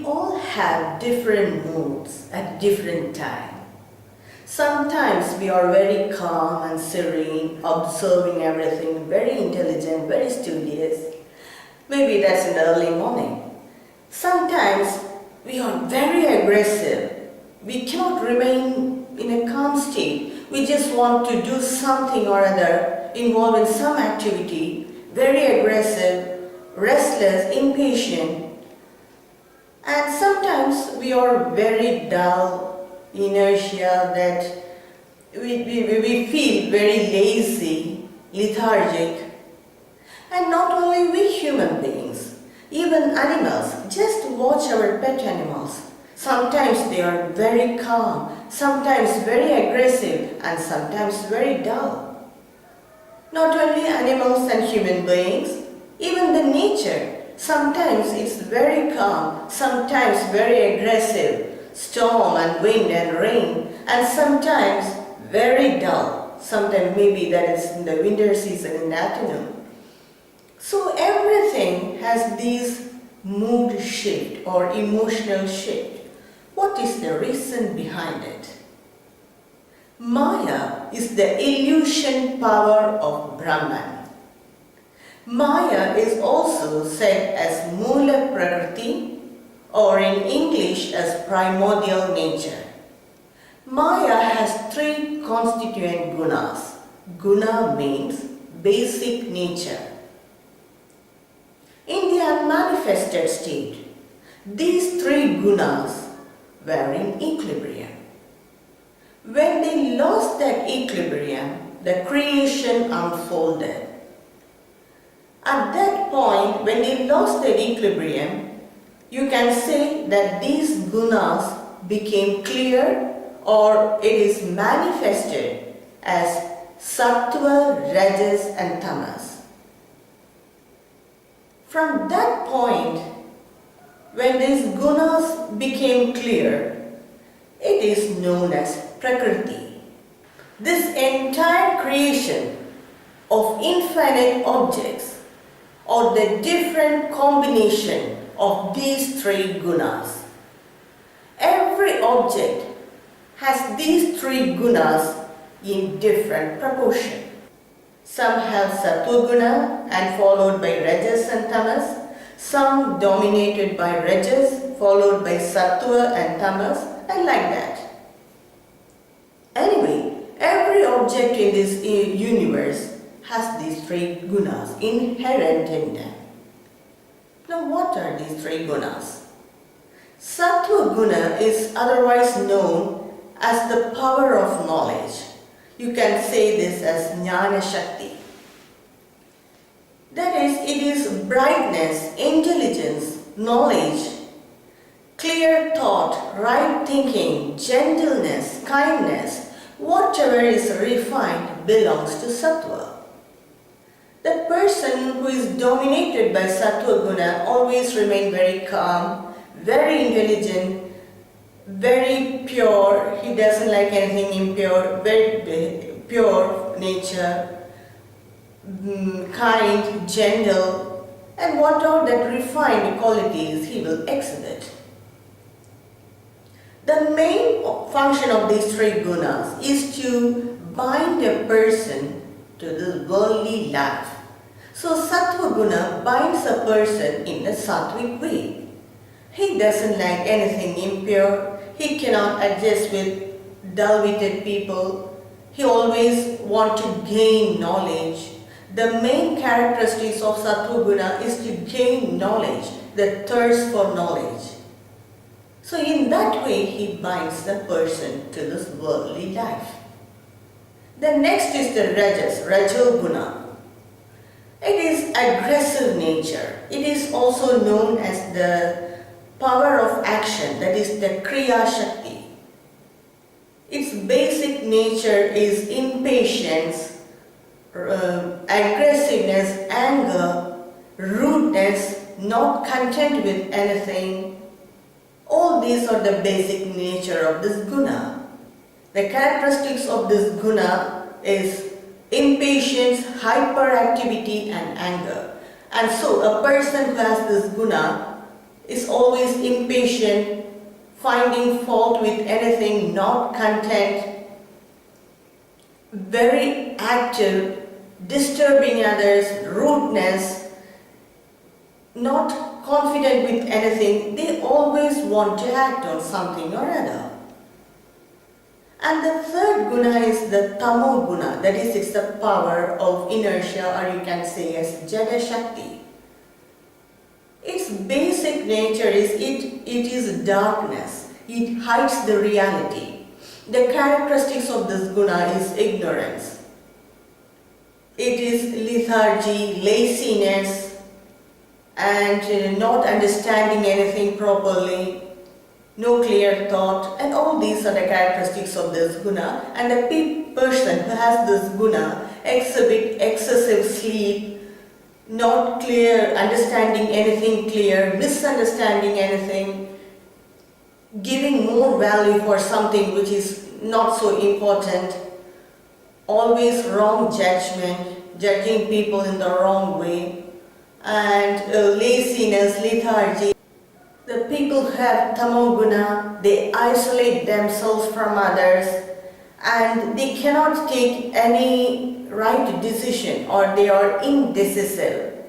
all have different moods at different times. Sometimes we are very calm and serene, observing everything, very intelligent, very studious. Maybe that's in the early morning. Sometimes we are very aggressive. We cannot remain in a calm state. We just want to do something or other, involved in some activity, very aggressive, restless, impatient. And sometimes we are very dull, inertia, that we feel very lazy, lethargic. And not only we human beings, even animals. Just watch our pet animals. Sometimes they are very calm, sometimes very aggressive, and sometimes very dull. Not only animals and human beings, even the nature. Sometimes it's very calm, sometimes very aggressive, storm and wind and rain, and sometimes very dull. Sometimes maybe that is in the winter season in the afternoon. So everything has these mood shift or emotional shift. What is the reason behind it? Maya is the illusion power of Brahman. Maya is also said as Mula Prakriti, or in English as primordial nature. Maya has three constituent gunas. Guna means basic nature. In the unmanifested state, these three gunas were in equilibrium. When they lost that equilibrium, the creation unfolded. At that point, when they lost their equilibrium, you can say that these gunas became clear, or it is manifested as sattva, rajas and tamas. From that point, when these gunas became clear, it is known as Prakriti. This entire creation of infinite objects, or the different combination of these three gunas. Every object has these three gunas in different proportion. Some have sattva guna and followed by rajas and tamas. Some dominated by rajas followed by sattva and tamas, and like that. Anyway, every object in this universe has these three gunas inherent in them. Now what are these three gunas? Sattva guna is otherwise known as the power of knowledge. You can say this as Jnana Shakti. That is, it is brightness, intelligence, knowledge, clear thought, right thinking, gentleness, kindness. Whatever is refined belongs to Sattva. The person who is dominated by Sattva guna always remains very calm, very intelligent, very pure. He doesn't like anything impure, very pure nature, kind, gentle, and whatever that refined qualities he will exhibit. The main function of these three gunas is to bind a person to this worldly life. So Sattva guna binds a person in a sattvic way. He doesn't like anything impure. He cannot adjust with dull-witted people. He always wants to gain knowledge. The main characteristics of Sattva guna is to gain knowledge, the thirst for knowledge. So in that way he binds the person to this worldly life. The next is the rajas, rajoguna. It is aggressive nature. It is also known as the power of action, that is the Kriya Shakti. Its basic nature is impatience, aggressiveness, anger, rudeness, not content with anything. All these are the basic nature of this guna. The characteristics of this guna is impatience, hyperactivity and anger. And so a person who has this guna is always impatient, finding fault with anything, not content, very active, disturbing others, rudeness, not confident with anything. They always want to act on something or other. And the third guna is the tamo guna, that is, it's the power of inertia, or you can say as Jada Shakti. Its basic nature is it is darkness, it hides the reality. The characteristics of this guna is ignorance. It is lethargy, laziness, and not understanding anything properly, no clear thought, and all these are the characteristics of this guna. And the person who has this guna exhibit excessive sleep, not clear, understanding anything clear, misunderstanding anything, giving more value for something which is not so important, always wrong judgment, judging people in the wrong way, and laziness, lethargy. The people who have tamo guna, they isolate themselves from others and they cannot take any right decision, or they are indecisive.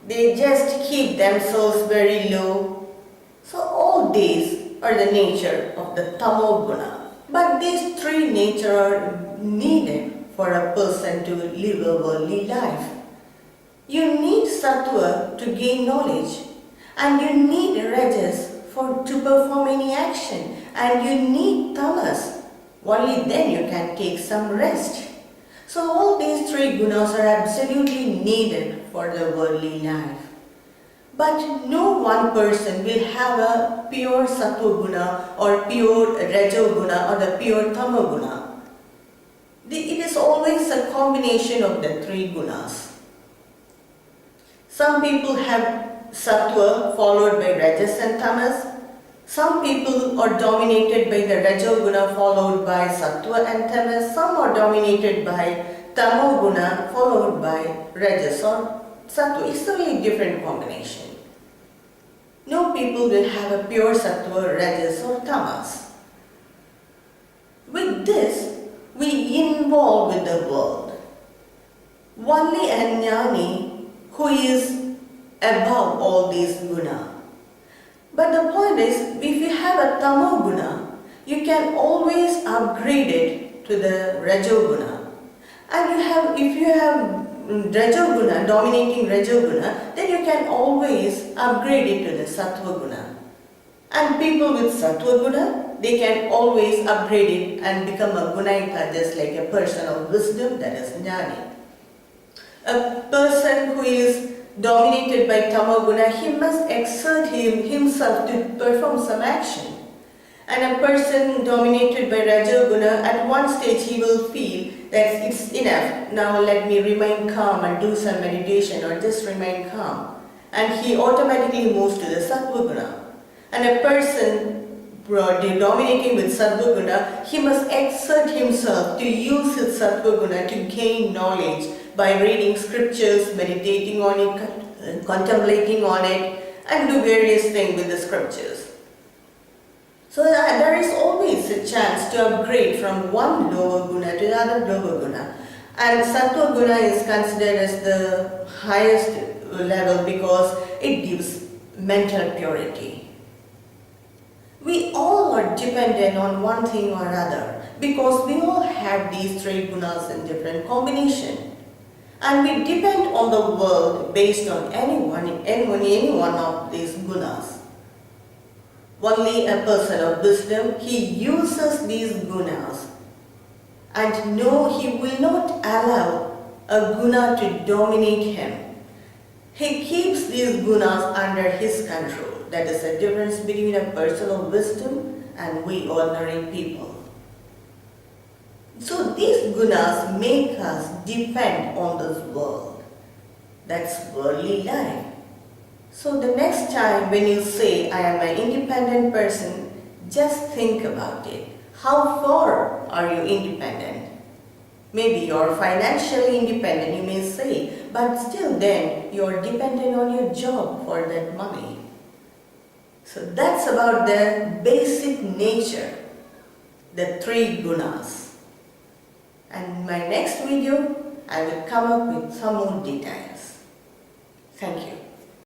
They just keep themselves very low. So all these are the nature of the tamo guna. But these three natures are needed for a person to live a worldly life. You need sattva to gain knowledge. And you need rajas to perform any action, and you need tamas. Only then you can take some rest. So all these three gunas are absolutely needed for the worldly life. But no one person will have a pure sattva guna or pure rajo guna or the pure tama guna. It is always a combination of the three gunas. Some people have sattva followed by rajas and tamas. Some people are dominated by the rajo guna followed by sattva and tamas. Some are dominated by tamo guna followed by rajas or sattva. It's a very different combination. No people will have a pure sattva, rajas or tamas. With this, we involve with the world. Only a jnani who is above all these guna. But the point is, if you have a tamo guna, you can always upgrade it to the rajo guna. And if you have rajo guna, dominating rajo guna, then you can always upgrade it to the sattva guna. And people with sattva guna, they can always upgrade it and become a gunaita, just like a person of wisdom, that is jnani. A person who is dominated by tamoguna, he must exert himself to perform some action. And a person dominated by rajoguna, at one stage he will feel that it's enough, now let me remain calm and do some meditation or just remain calm. And he automatically moves to the sattva-guna. And a person dominating with sattva-guna, he must exert himself to use his sattva-guna to gain knowledge by reading scriptures, meditating on it, contemplating on it, and do various things with the scriptures. So there is always a chance to upgrade from one lower guna to the other lower guna. And sattva guna is considered as the highest level because it gives mental purity. We all are dependent on one thing or other because we all have these three gunas in different combination. And we depend on the world based on any one of these gunas. Only a person of wisdom, he uses these gunas. And no, he will not allow a guna to dominate him. He keeps these gunas under his control. That is the difference between a person of wisdom and we ordinary people. So these gunas make us depend on this world. That's worldly life. So the next time when you say, I am an independent person, just think about it. How far are you independent? Maybe you are financially independent, you may say, but still then you are dependent on your job for that money. So that's about their basic nature, the three gunas. And in my next video, I will come up with some more details. Thank you.